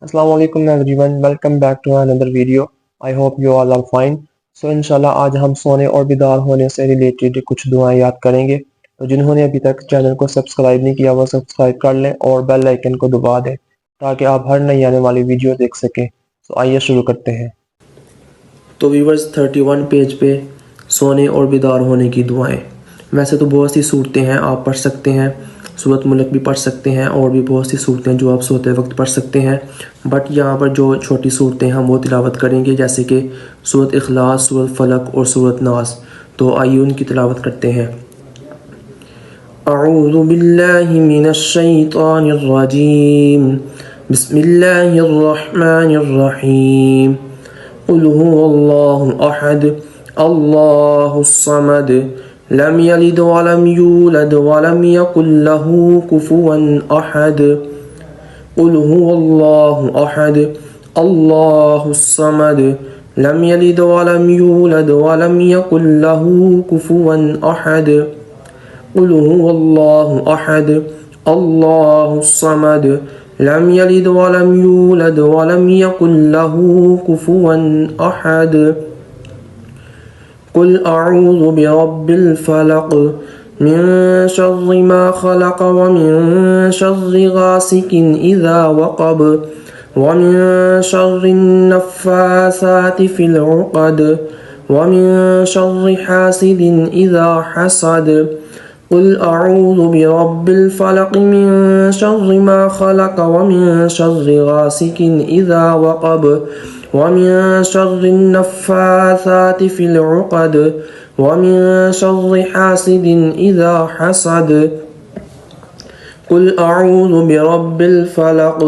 Assalamu alaikum everyone, welcome back to another video. I hope you all are fine. So इंशाल्लाह आज हम सोने और बेदार होने से रिलेटेड कुछ दुआएं याद करेंगे। तो जिन्होंने अभी तक चैनल को सब्सक्राइब नहीं किया वो सब्सक्राइब कर लें और बेल आइकन को दबा दें ताकि आप हर नई आने वाली वीडियो देख सकें। तो आइए शुरू करते हैं। तो व्यूवर्स 31 पेज पे सोने और बेदार होने की दुआएं। वैसे तो बहुत सी सूरतें हैं, आप पढ़ सकते हैं। सूरत मुल्क भी पढ़ सकते हैं और भी बहुत सी सूरतें जो आप सोते वक्त पढ़ सकते हैं। बट यहाँ पर जो छोटी सूरतें हम वो तिलावत करेंगे, जैसे कि सूरत इखलास, सूरत फलक और सूरत नास। तो आइए उनकी तिलावत करते हैं। अऊज़ु बिल्लाहि मिनश शैतानिर रजीम। बिस्मिल्लाहिर रहमानिर रहीम। क़ुल हुवल्लाहु अहद अल्लाहुस समद लम यलिद वलम यूलद वलम यकुल लहू कुफुवन अहद। क़ुल हुवल्लाहु अहद अल्लाहुस समद लम यलिद वलम यूलद वलम यकुल लहू कुफुवन अहद। क़ुल हुवल्लाहु अहद अल्लाहुस समद लम यलिद वलम यूलद वलम यकुल लहू कुफुवन अहद। क़ुल अऊज़ु बिरब्बिल फलक़ मिन शर्रि मा खलक़ व मिन शर्रि गासिकिन इज़ा वक़ब व मिन शर्रि नफ़्फ़ासाति फ़िल उक़द व मिन शर्रि हासिदिन इज़ा हसद। क़ुल अऊज़ु बिरब्बिल फ़लक़ मिन शर्रि मा खलक़ व मिन शर्रि गासिकिन इज़ा वक़ब व मिन शर्रि नफ़्फ़ासाति फ़िल उक़द व मिन शर्रि हासिदिन इज़ा हसद। क़ुल अऊज़ु बिरब्बिल फ़लक़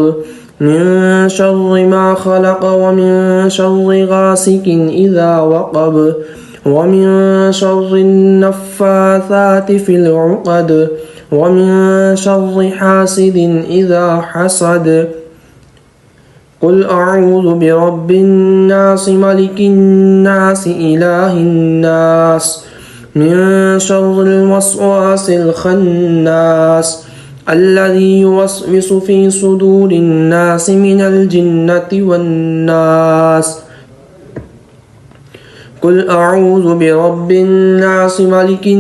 मिन शर्रि मा खलक़ व मिन शर्रि गासिकिन इज़ा वक़ब व मिन शर्रि नफ़्फ़ासाति फ़िल उक़द व मिन शर्रि हासिदिन इज़ा हसद। क़ुल अऊज़ु बिरब्बिन नास मलिकिन नास इलाहिन नास मिन शर्रिल वस्वासिल खन्नास अल्लज़ी युवस्विसु फ़ी सुदूरिन नास मिनल जिन्नति वन्नास। क़ुल अऊज़ु बिरब्बिन नास मलिकिन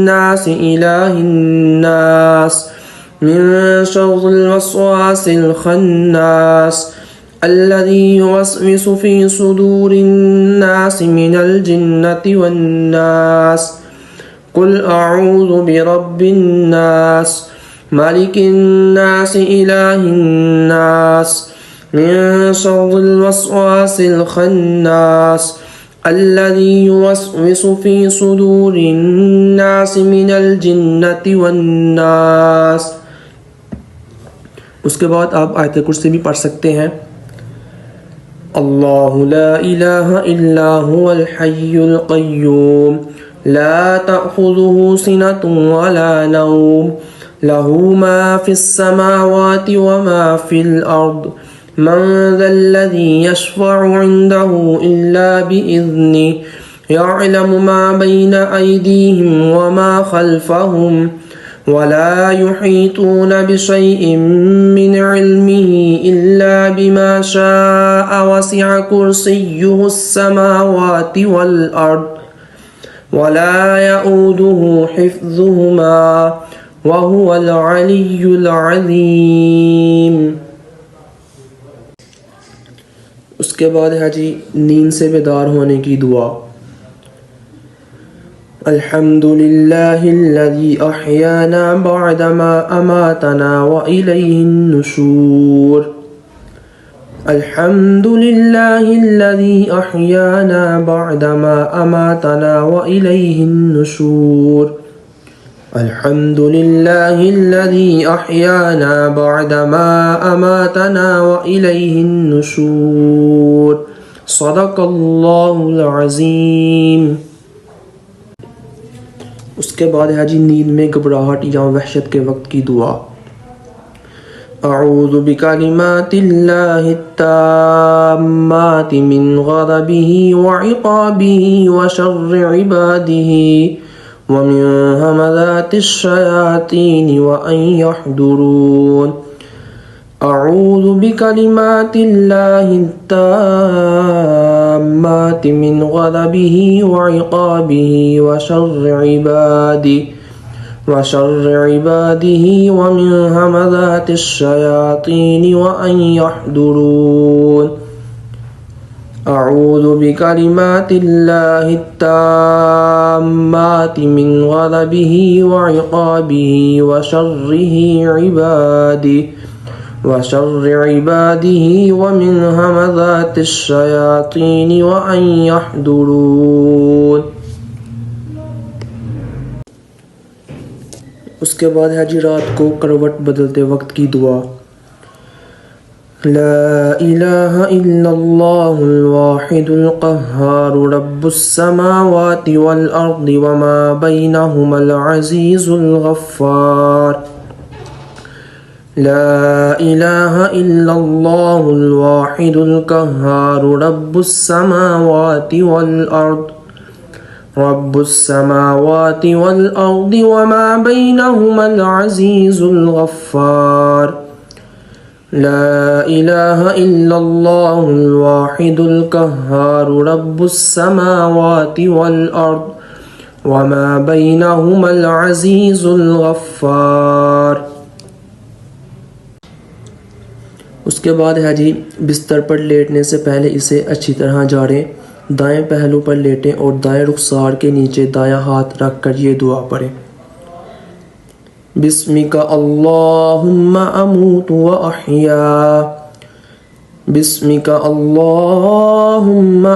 नास इलाहिन नास मिन शर्रिल वस्वासिल खन्नास अल्लज़ी युवस्विसु फ़ी सुदूरिन नास मिनल जिन्नति वन्नास। क़ुल अऊज़ु बिरब्बिन नास मलिकिन नास इलाहिन नास मिन शर्रिल वस्वासिल खन्नास अल्लज़ी युवस्विसु फ़ी सुदूरिन नास मिनल जिन्नति वन्नास। उसके बाद आप आयत कुर्सी भी पढ़ सकते हैं। अल्लाहु ला इलाहा इल्ला हुवल हय्युल क़य्यूम ला तअख़ुज़ुहु सिनतुन वला नौम लहू मा फ़िस समावाति व मा फ़िल अर्द मन ज़ल्लज़ी यशफ़अु इंदहु इल्ला बिइज़्निहि यअलमु मा बैन अयदीहिम व मा ख़ल्फ़हुम वला युहीतून बिशैइन मिन इल्मिही इल्ला बिमा शाअ वसिअ कुर्सियुहुस समावाति वल अर्द वला यऊदुहु हिफ्ज़ुहुमा व हुवल अलिय्युल अज़ीम। उसके बाद है जी नींद से बेदार होने की दुआ। अल्हम्दुलिल्लाहिल्लज़ी अहयाना बअदमा अमातना व इलैहिन नुशूर। अल्हम्दुलिल्लाहिल्लज़ी अहयाना बअदमा अमातना व इलैहिन नुशूर। अल्हम्दुलिल्लाहिल्लज़ी अहयाना बअदमा अमातना व इलैहिन नुशूर। सदक़ल्लाहुल अज़ीम। उसके बाद है जी नींद में घबराहट या वहशत के वक्त की दुआ। अऊज़ु बिकलिमातिल्लाहि त्ताम्माति मिन ग़ज़बिही व इक़ाबिही व शर्रि इबादिही व मिन हमाज़ातिश शयातीन व अन यहदुरून। अऊज़ु बिकलिमातिल्लाहि ताम्माति मिन गज़बिही व इक़ाबिही व शर्रि इबादिही व मिन हमज़ातिश शयातीन व अन यहदुरून। अऊज़ु बिकलिमातिल्लाहि ताम्माति मिन गज़बिही व इक़ाबिही व शर्रि इबादिही व मिन हमज़ातिश शयातीन व अन यहदुरून। उसके बाद है जी रात को करवट बदलते वक्त की दुआ। ला इलाहा इल्लल्लाहुल वाहिदुल क़ह्हार रब्बुस समावाति वल अर्दि व मा बैनहुमल अज़ीज़ुल गफ़्फ़ार। ला इलाहा इल्लल्लाहुल वाहिदुल क़ह्हार रब्बुस समावाति वल अर्दि व मा बैनहुमल अज़ीज़ुल गफ़्फ़ार। ला इलाहा इल्लल्लाहुल वाहिदुल क़ह्हार रब्बुस समावाति वल अर्दि व मा बैनहुमल अज़ीज़ुल गफ़्फ़ार। उसके बाद है जी बिस्तर पर लेटने से पहले इसे अच्छी तरह झाड़ें। दाएं पहलू पर लेटें और दाएं रुखसार के नीचे दायां हाथ रखकर ये दुआ पढ़ें। बिस्मिका अल्लाहुम्मा अमूतु व अहया। बिस्मिका अल्लाहुम्मा